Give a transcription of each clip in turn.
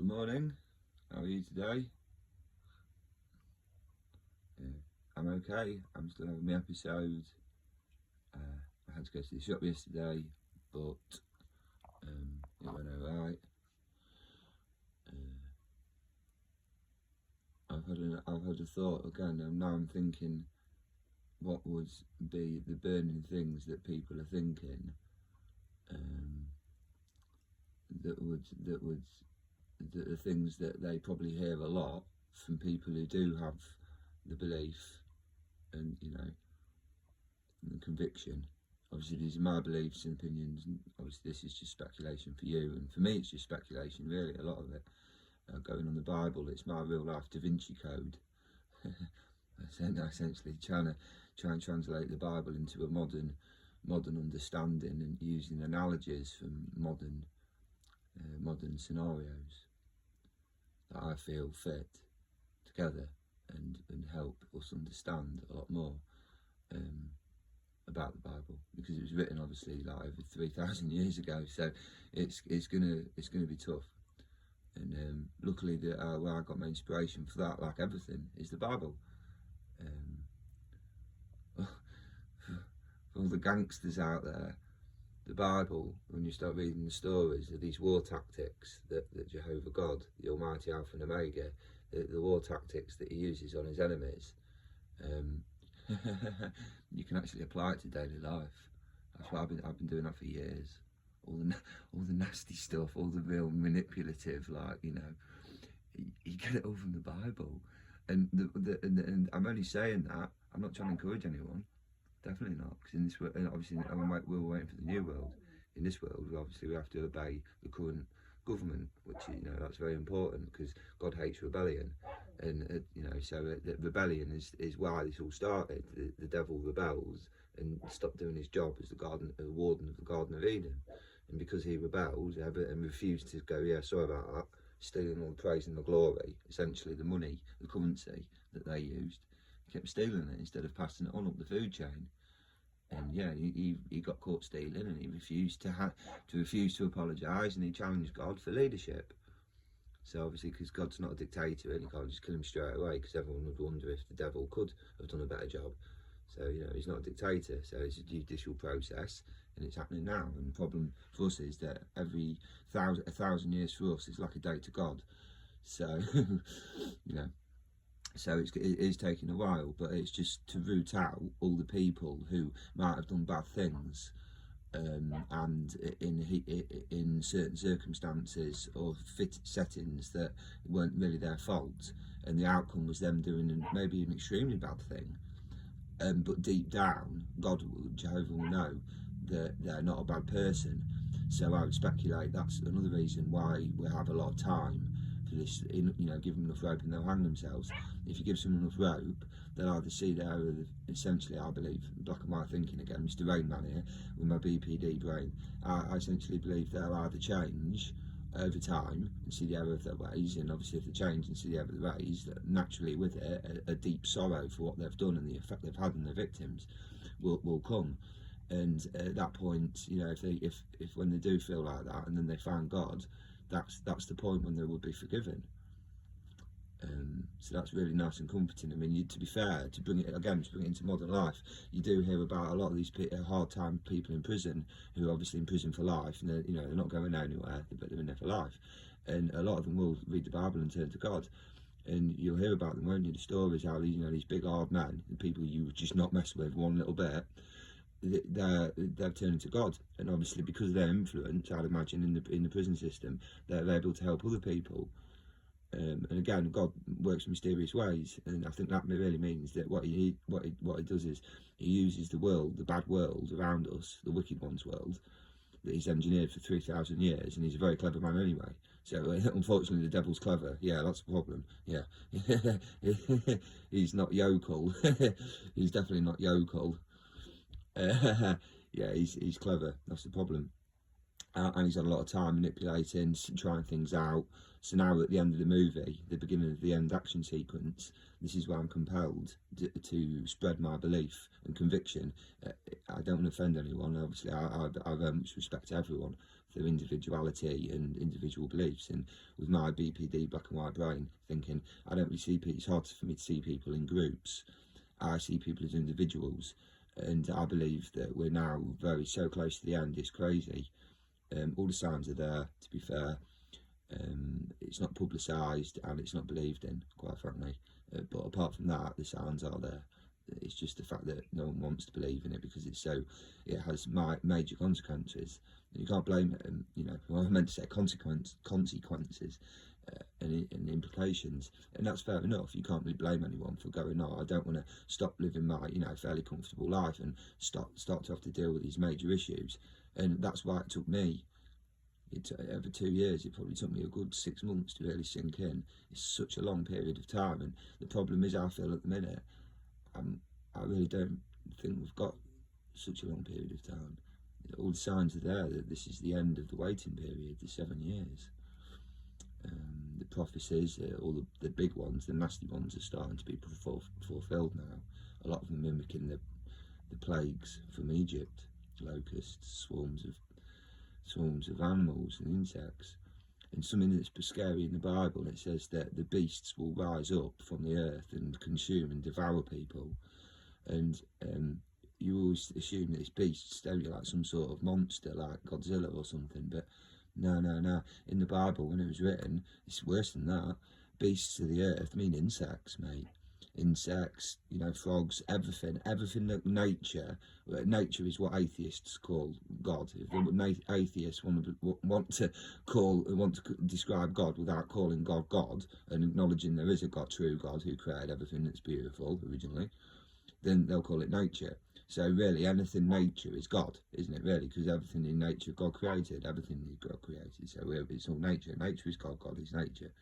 Good morning. How are you today? I'm okay. I'm still having my episode. I had to go to the shop yesterday, but it went alright. I've had a thought again, and now I'm thinking, what would be the burning things that people are thinking, that are things that they probably hear a lot from people who do have the belief and the conviction. Obviously these are my beliefs and opinions, and obviously this is just speculation for you, and for me it's just speculation really, a lot of it. Going on the Bible, it's my real life Da Vinci Code. Essentially trying and translate the Bible into a modern understanding and using analogies from modern scenarios that I feel fit together and help us understand a lot more about the Bible, because it was written obviously like over 3,000 years ago, so it's gonna be tough. And luckily where I got my inspiration for that, like everything, is the Bible. For all the gangsters out there, the Bible, when you start reading the stories of these war tactics that Jehovah God, the Almighty Alpha and Omega, the war tactics that he uses on his enemies, you can actually apply it to daily life. That's what I've been doing that for years. All the nasty stuff, all the real manipulative, like, you get it all from the Bible. And and I'm only saying that, I'm not trying to encourage anyone, definitely not, because in this world, and obviously we're waiting for the new world. In this world, obviously we have to obey the current government, which that's very important, because God hates rebellion, and so that rebellion is why this all started. The devil rebels and stopped doing his job as the warden of the Garden of Eden, and because he rebelled and refused to go, yeah, sorry about that, stealing all the praise and the glory, essentially the money, the currency that they used, he kept stealing it instead of passing it on up the food chain. And yeah, he got caught stealing, and he refused to apologise, and he challenged God for leadership. So obviously, because God's not a dictator, and he can't just kill him straight away, because everyone would wonder if the devil could have done a better job. So he's not a dictator, so it's a judicial process, and it's happening now. And the problem for us is that every 1,000 years for us is like a day to God. So So it is taking a while, but it's just to root out all the people who might have done bad things, and in certain circumstances or fit settings that weren't really their fault, and the outcome was them doing maybe an extremely bad thing. But deep down, Jehovah will know that they're not a bad person. So I would speculate that's another reason why we have a lot of time for this. Give them enough rope and they'll hang themselves. If you give someone enough rope, they'll either see their, essentially, I believe, black and white thinking again, Mr. Rain Man here, with my BPD brain, I essentially believe they'll either change over time and see the error of their ways, and obviously if they change and see the error of their ways, naturally with it, a deep sorrow for what they've done and the effect they've had on their victims will come. And at that point, if when they do feel like that and then they find God, that's the point when they will be forgiven. So that's really nice and comforting. I mean, to be fair, to bring it into modern life, you do hear about a lot of these hard time people in prison who are obviously in prison for life, and they're not going anywhere, but they're in there for life. And a lot of them will read the Bible and turn to God. And you'll hear about them, won't you? The stories how these big hard men, the people you would just not mess with one little bit, they're turning to God, and obviously because of their influence, I'd imagine in the prison system, they're able to help other people. And again, God works in mysterious ways, and I think that really means that what he does is he uses the world, the bad world around us, the wicked one's world, that he's engineered for 3,000 years, and he's a very clever man anyway. So unfortunately, the devil's clever. Yeah, that's a problem. Yeah, he's not yokel. He's definitely not yokel. Yeah, he's clever. That's the problem. and he's had a lot of time manipulating, trying things out. So now at the end of the movie, the beginning of the end action sequence, this is where I'm compelled to spread my belief and conviction. I don't want to offend anyone. Obviously, I very much respect everyone for their individuality and individual beliefs. And with my BPD black and white brain, thinking I don't really see people. It's hard for me to see people in groups. I see people as individuals, and I believe that we're now so close to the end. It's crazy. All the signs are there, to be fair. It's not publicised and it's not believed in, quite frankly. But apart from that, the signs are there. It's just the fact that no one wants to believe in it because it has major consequences. And you can't blame it. Well, I meant to say consequences and implications. And that's fair enough. You can't really blame anyone for going, no, I don't want to stop living my, fairly comfortable life and start to have to deal with these major issues. And that's why it took me, over 2 years, it probably took me a good 6 months to really sink in. It's such a long period of time, and the problem is, I feel at the minute, I really don't think we've got such a long period of time. All the signs are there that this is the end of the waiting period, the 7 years. The prophecies, all the big ones, the nasty ones, are starting to be fulfilled now. A lot of them mimicking the plagues from Egypt. Locusts, swarms of animals and insects. And something that's scary in the Bible, it says that the beasts will rise up from the earth and consume and devour people. And you always assume that it's beasts, don't you, like some sort of monster like Godzilla or something, but no. In the Bible, when it was written, it's worse than that. Beasts of the earth mean insects, mate. Insects, frogs, everything that nature is what atheists call God. If atheists want to describe God without calling God God and acknowledging there is a God, true God, who created everything that's beautiful originally, then they'll call it nature. So really, anything nature is God, isn't it? Really, because everything in nature God created. Everything is God created. So it's all nature. Nature is God. God is nature.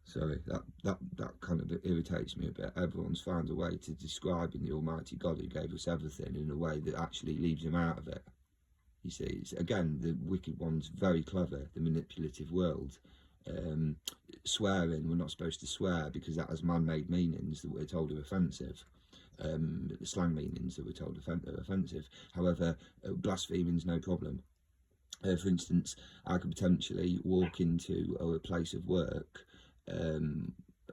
Sorry, that kind of irritates me a bit. Everyone's found a way to describing the Almighty God who gave us everything in a way that actually leaves him out of it. You see, it's, again, the wicked one's very clever, the manipulative world. Swearing, we're not supposed to swear because that has man-made meanings that we're told are offensive. Slang meanings that we're told are offensive. However, blaspheming's no problem. For instance, I could potentially walk into a place of work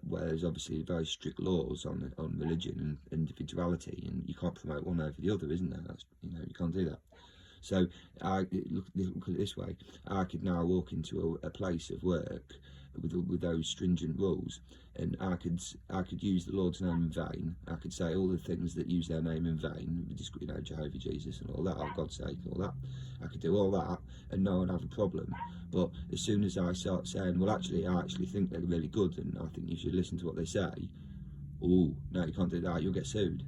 where there's obviously very strict laws on religion and individuality, and you can't promote one over the other, isn't there? That's, you can't do that. So look at it this way: I could now walk into a place of work with those stringent rules, and I could use the Lord's name in vain. I could say all the things that use their name in vain, Jehovah, Jesus, and all that, or God's sake, and all that. I could do all that, and no one would have a problem. But as soon as I start saying, well, actually, I actually think they're really good, and I think you should listen to what they say. Oh, no, you can't do that. You'll get sued.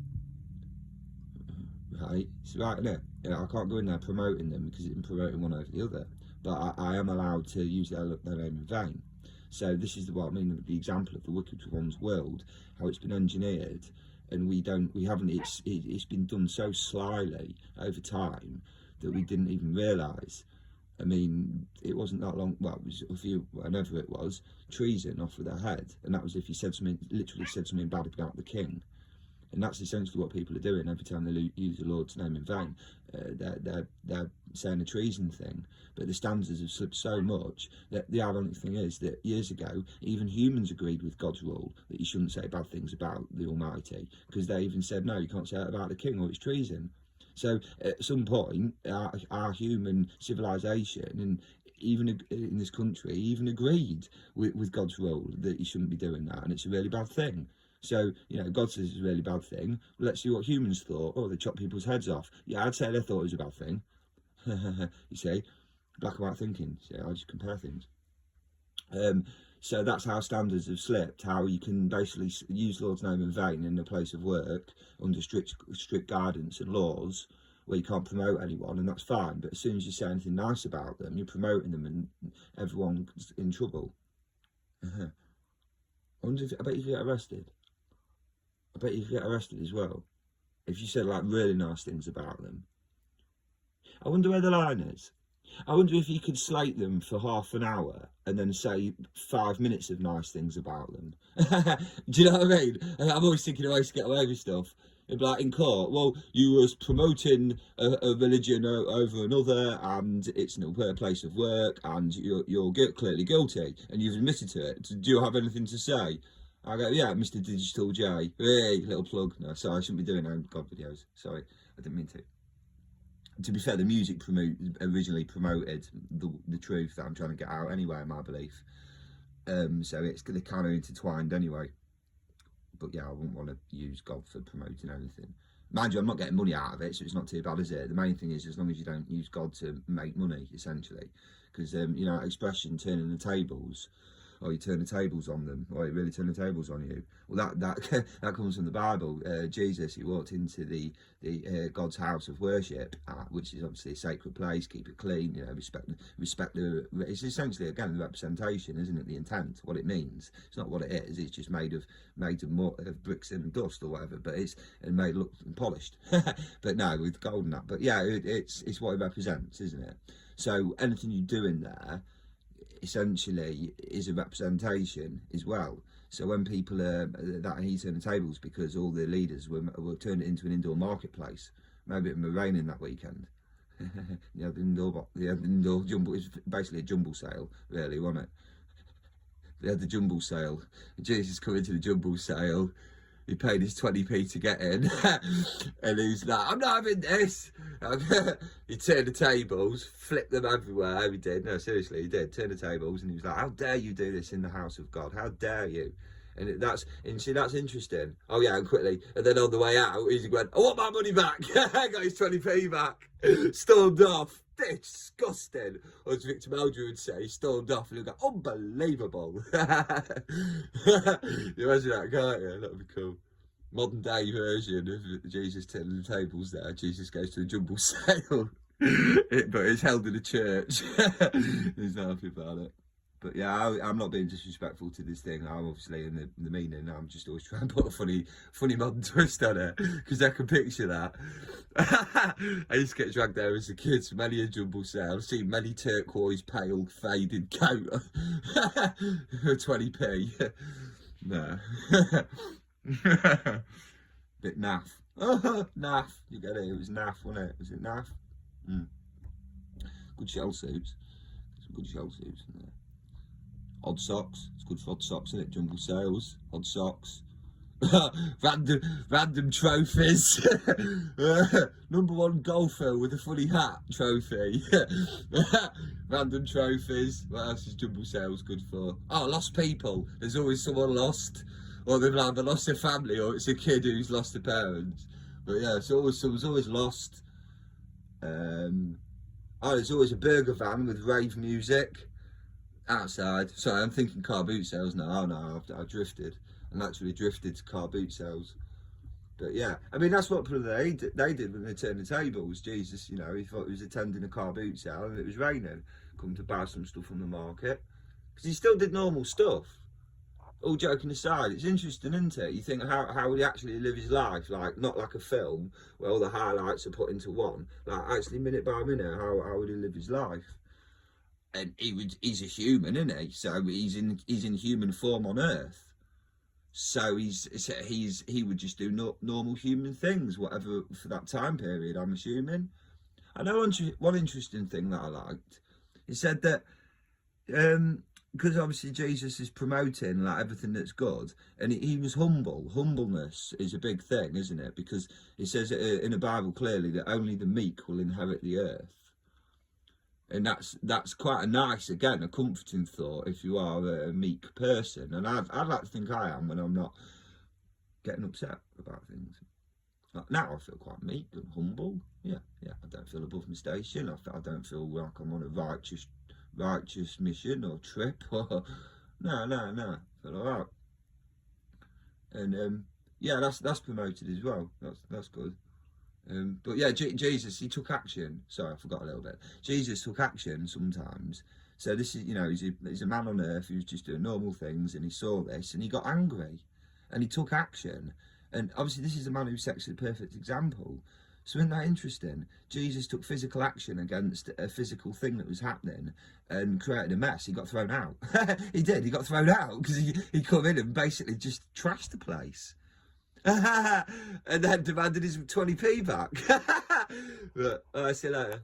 Right? It's right, isn't it? I can't go in there promoting them because I'm promoting one over the other. But I am allowed to use their name in vain. So this is what I mean, the example of the wicked one's world, how it's been engineered, and it's been done so slyly over time that we didn't even realise. I mean, it wasn't that long, well, it was whenever it was, treason off with their head, and that was if you literally said something bad about the king. And that's essentially what people are doing every time they use the Lord's name in vain. They're saying a treason thing, but the standards have slipped so much that the ironic thing is that years ago, even humans agreed with God's rule that you shouldn't say bad things about the Almighty, because they even said, no, you can't say it about the king or it's treason. So at some point, our human civilization, and even in this country, even agreed with God's rule that you shouldn't be doing that, and it's a really bad thing. So, God says it's a really bad thing. Let's see what humans thought. Oh, they chop people's heads off. Yeah, I'd say they thought it was a bad thing. You see, black and white thinking. See, I just compare things. So that's how standards have slipped, how you can basically use Lord's name in vain in a place of work under strict guidance and laws where you can't promote anyone, and that's fine. But as soon as you say anything nice about them, you're promoting them and everyone's in trouble. I bet you could get arrested. I bet you could get arrested as well if you said like really nice things about them. I wonder where the line is. I wonder if you could slate them for half an hour and then say 5 minutes of nice things about them. Do you know what I mean? And I'm always thinking of ways to get away with stuff. It'd be like in court, well, you was promoting a religion over another, and it's a place of work, and you're clearly guilty, and you've admitted to it. Do you have anything to say? I go, yeah, Mr. Digital J. Hey, little plug. No, sorry, I shouldn't be doing God videos. Sorry, I didn't mean to. To be fair, the music originally promoted the truth that I'm trying to get out anyway, in my belief. So they're kind of intertwined anyway. But yeah, I wouldn't want to use God for promoting anything. Mind you, I'm not getting money out of it, so it's not too bad, is it? The main thing is, as long as you don't use God to make money, essentially. Because, you know, expression, turning the tables, or you turn the tables on them, or you really turn the tables on you. Well, that comes from the Bible. Jesus, he walked into the God's house of worship, which is obviously a sacred place. Keep it clean, you know, respect the. It's essentially again the representation, isn't it? The intent, what it means. It's not what it is. It's just made of bricks and dust or whatever, but it's made look polished. But no, with gold and that. But yeah, it's what it represents, isn't it? So anything you do in there essentially is a representation as well. So when people that he turned the tables because all the leaders were turned it into an indoor marketplace. Maybe it was raining that weekend. The indoor jumble. It was basically a jumble sale, really, wasn't it? They had the jumble sale. Jesus coming to the jumble sale. He paid his 20p to get in, and he was like, I'm not having this. He turned the tables, flipped them everywhere. He did. No, seriously, he did. Turn the tables, and he was like, how dare you do this in the house of God? How dare you? And that's interesting. Oh yeah, and quickly, and then on the way out, he went, I want my money back. I got his 20p back. Stormed off. Disgusting. Or as Victor Meldrew would say, stormed off, and he'd go, unbelievable. You imagine that, can't you? That would be cool. Modern day version of Jesus turning the tables there. Jesus goes to a jumble sale. But it's held in a church. He's not happy about it. But yeah, I'm not being disrespectful to this thing. I'm obviously in the meaning. I'm just always trying to put a funny modern twist on it, because I can picture that. I used to get dragged there as a kid to many a jumble sale. See many turquoise, pale, faded coat for 20p. No. Bit naff. Naff. You get it? It was naff, wasn't it? Was it naff? Good shell suits. Some good shell suits in there. Odd socks. It's good for odd socks, isn't it? Jumble sales. Odd socks. random trophies. #1 golfer with a funny hat trophy. Random trophies. What else is jumble sales good for? Oh, lost people. There's always someone lost, or they've either lost their family, or it's a kid who's lost their parents. But yeah, someone's always lost. There's always a burger van with rave music outside. Sorry, I'm thinking car boot sales now. Oh no, I drifted. I naturally drifted to car boot sales. But yeah, I mean, that's what they did when they turned the tables. Jesus, you know, he thought he was attending a car boot sale and it was raining. Come to buy some stuff from the market. Because he still did normal stuff. All joking aside, it's interesting, isn't it? You think, how would he actually live his life? Like, not like a film where all the highlights are put into one. Like, actually, minute by minute, how would he live his life? And he's a human, isn't he? So he's in human form on Earth. So he would just do normal human things, whatever, for that time period, I'm assuming. I know one interesting thing that I liked. He said that because obviously Jesus is promoting like everything that's good, and he was humble. Humbleness is a big thing, isn't it? Because it says in the Bible clearly that only the meek will inherit the earth. And that's quite a nice, again, a comforting thought if you are a meek person. And I'd like to think I am when I'm not getting upset about things. Like now I feel quite meek and humble. Yeah. I don't feel above my station. I don't feel like I'm on a righteous mission or trip. Or no. I feel alright. And yeah, that's promoted as well. That's good. But yeah, Jesus, he took action. Sorry, I forgot a little bit. Jesus took action sometimes. So this is, you know, he's a man on earth who's just doing normal things, and he saw this and he got angry and he took action. And obviously this is a man who sets the perfect example. So isn't that interesting? Jesus took physical action against a physical thing that was happening and created a mess. He got thrown out. He did. He got thrown out because he come in and basically just trashed the place. And then demanded his 20p back. But, see you later.